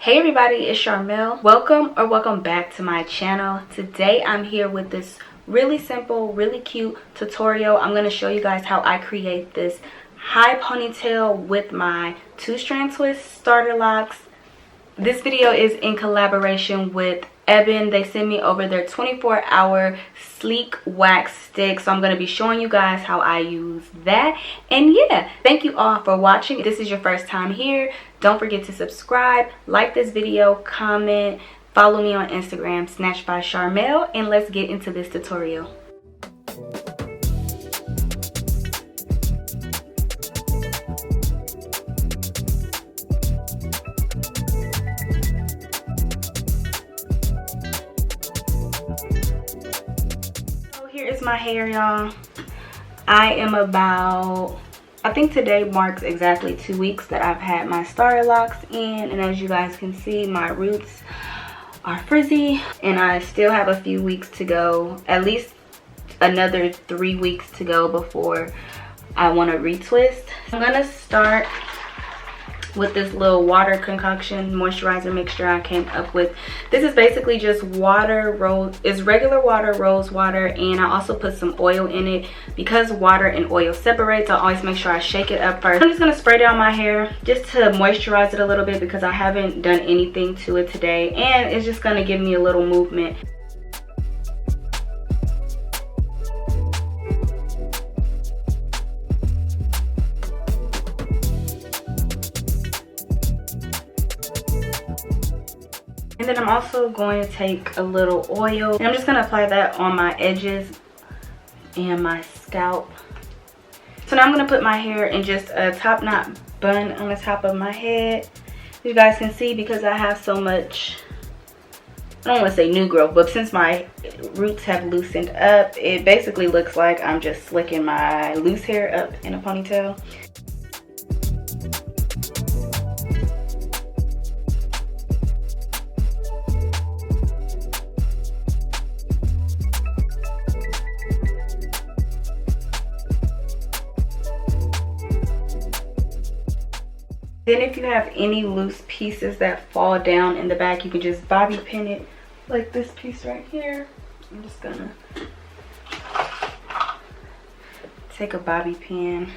Hey everybody, it's Sharmel. Welcome back to my channel. Today I'm here with this really simple, really cute tutorial. I'm going to show you guys how I create this high ponytail with my 2-strand twist starter locks. This video is in collaboration with EBIN. They sent me over their 24-hour sleek wax stick, so I'm going to be showing you guys how I use that. And yeah, thank you all for watching. If this is your first time here, don't forget to subscribe, like this video, comment, follow me on Instagram, Snatched by Sharmel, and let's get into this tutorial. Here is my hair, y'all. I am about, I think today marks exactly 2 weeks that I've had my starter locks in, and as you guys can see, my roots are frizzy and I still have a few weeks to go, at least another 3 weeks to go before I want to retwist. I'm gonna start with this little water concoction moisturizer mixture I came up with. This is basically just water, it's regular water, rose water, and I also put some oil in it. Because water and oil separates, I always make sure I shake it up first. I'm just gonna spray down my hair just to moisturize it a little bit because I haven't done anything to it today, and it's just gonna give me a little movement. And then I'm also going to take a little oil and I'm just going to apply that on my edges and my scalp. So now I'm going to put my hair in just a top knot bun on the top of my head. You guys can see, because I have so much, I don't want to say new growth, but since my roots have loosened up, it basically looks like I'm just slicking my loose hair up in a ponytail. Then if you have any loose pieces that fall down in the back, you can just bobby pin it like this piece right here. I'm just gonna take a bobby pin.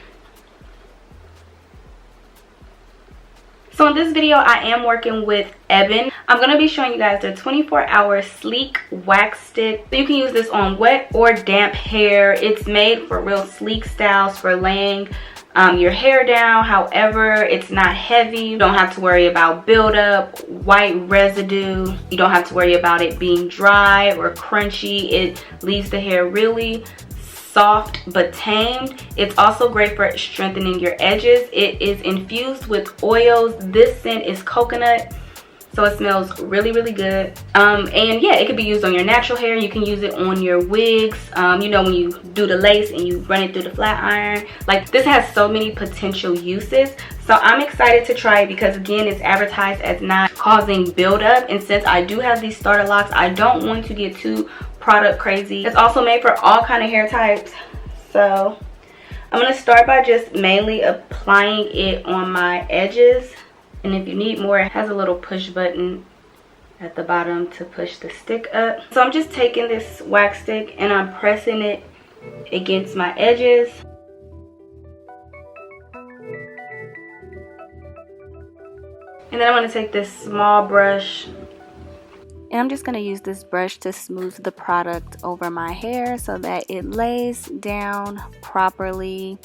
So in this video, I am working with EBIN. I'm gonna be showing you guys their 24-hour sleek wax stick. So you can use this on wet or damp hair. It's made for real sleek styles, for laying your hair down. However, it's not heavy. You don't have to worry about buildup, white residue. You don't have to worry about it being dry or crunchy. It leaves the hair really soft but tamed. It's also great for strengthening your edges. It is infused with oils. This scent is coconut, so it smells really, really good. And yeah, it can be used on your natural hair. You can use it on your wigs. You know, when you do the lace and you run it through the flat iron. Like, this has so many potential uses. So I'm excited to try it because, again, it's advertised as not causing buildup. And since I do have these starter locks, I don't want to get too product crazy. It's also made for all kind of hair types. So I'm going to start by just mainly applying it on my edges. And if you need more, it has a little push button at the bottom to push the stick up. So I'm just taking this wax stick and I'm pressing it against my edges. And then I'm going to take this small brush. And I'm just going to use this brush to smooth the product over my hair so that it lays down properly.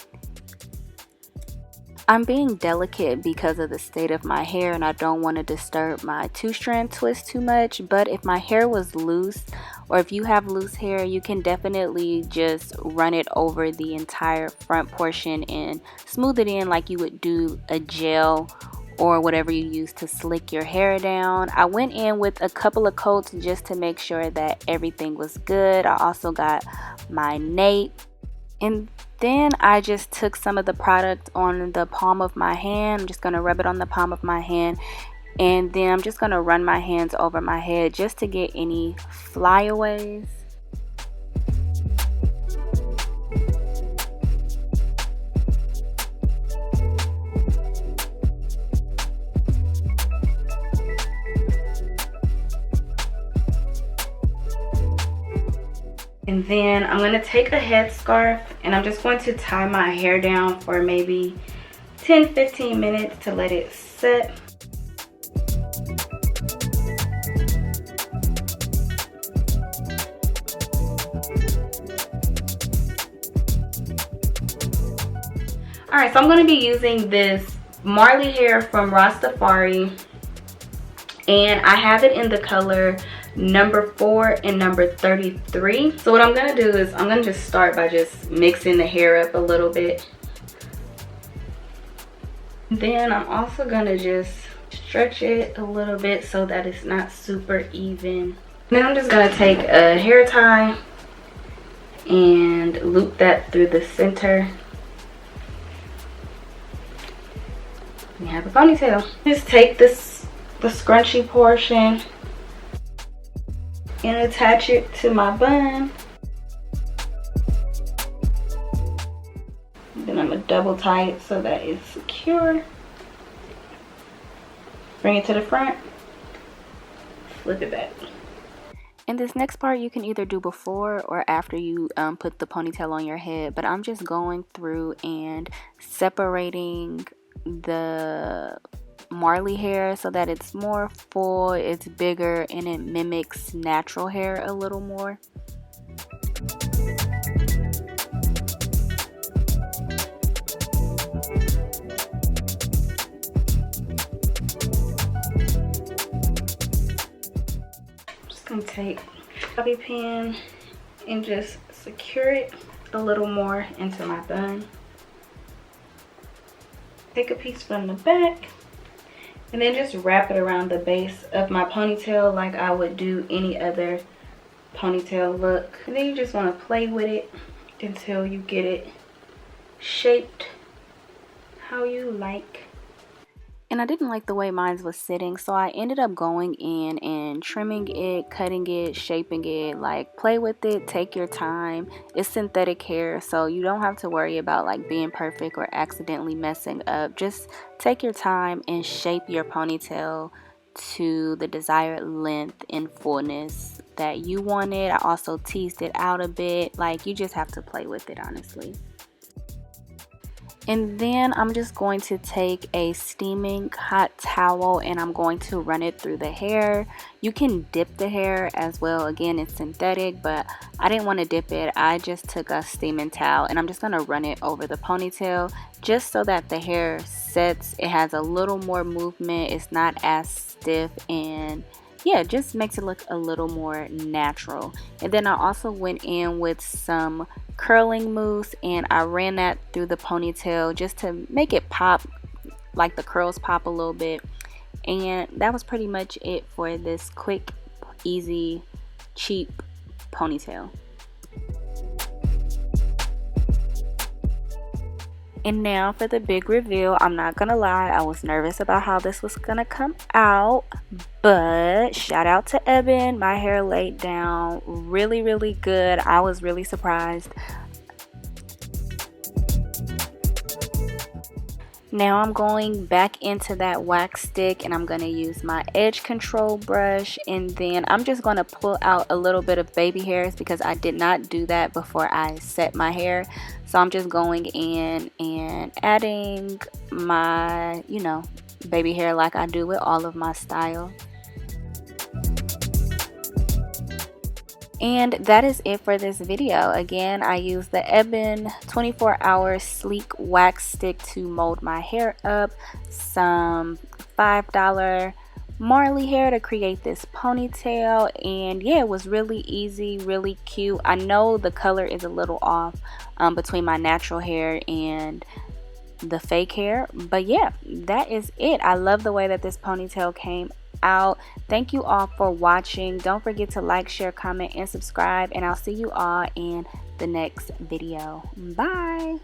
I'm being delicate because of the state of my hair and I don't want to disturb my 2-strand twist too much, but if my hair was loose, or if you have loose hair, you can definitely just run it over the entire front portion and smooth it in like you would do a gel or whatever you use to slick your hair down. I went in with a couple of coats just to make sure that everything was good. I also got my nape. And then I just took some of the product on the palm of my hand. I'm just going to rub it on the palm of my hand. And then I'm just going to run my hands over my head just to get any flyaways. And then I'm going to take a headscarf and I'm just going to tie my hair down for maybe 10-15 minutes to let it set. Alright, so I'm going to be using this Marley hair from Rastafari, and I have it in the color number 4 and number 33. So what I'm going to do is I'm going to just start by just mixing the hair up a little bit. Then I'm also going to just stretch it a little bit so that it's not super even. Then I'm just going to take a hair tie and loop that through the center. You have a ponytail. Just take the scrunchy portion and attach it to my bun. Then I'm gonna double tie it so that it's secure. Bring it to the front, flip it back. In this next part, you can either do before or after you put the ponytail on your head, but I'm just going through and separating the Marley hair so that it's more full, it's bigger, and it mimics natural hair a little more. Just gonna take a bobby pin and just secure it a little more into my bun. Take a piece from the back and then just wrap it around the base of my ponytail like I would do any other ponytail look. And then you just want to play with it until you get it shaped how you like. And I didn't like the way mine was sitting, so I ended up going in and trimming it, cutting it, shaping it. Like, play with it, take your time. It's synthetic hair, so you don't have to worry about like being perfect or accidentally messing up. Just take your time and shape your ponytail to the desired length and fullness that you wanted. I also teased it out a bit. Like, you just have to play with it, honestly. And then I'm just going to take a steaming hot towel and I'm going to run it through the hair. You can dip the hair as well. Again, it's synthetic, but I didn't want to dip it. I just took a steaming towel and I'm just going to run it over the ponytail just so that the hair sets. It has a little more movement. It's not as stiff, and yeah, it just makes it look a little more natural. And then I also went in with some curling mousse and I ran that through the ponytail just to make it pop, like the curls pop a little bit. And that was pretty much it for this quick, easy, cheap ponytail. And now for the big reveal. I'm not gonna lie, I was nervous about how this was gonna come out, but shout out to EBIN. My hair laid down really, really good. I was really surprised. Now I'm going back into that wax stick and I'm going to use my edge control brush, and then I'm just going to pull out a little bit of baby hairs because I did not do that before I set my hair. So I'm just going in and adding my, baby hair like I do with all of my style. And that is it for this video. Again, I used the EBIN 24-hour sleek wax stick to mold my hair up, some $5 Marley hair to create this ponytail, and yeah, it was really easy, really cute. I know the color is a little off between my natural hair and the fake hair, but yeah, that is it. I love the way that this ponytail came out. Thank you all for watching. Don't forget to like, share, comment, and subscribe, and I'll see you all in the next video. Bye.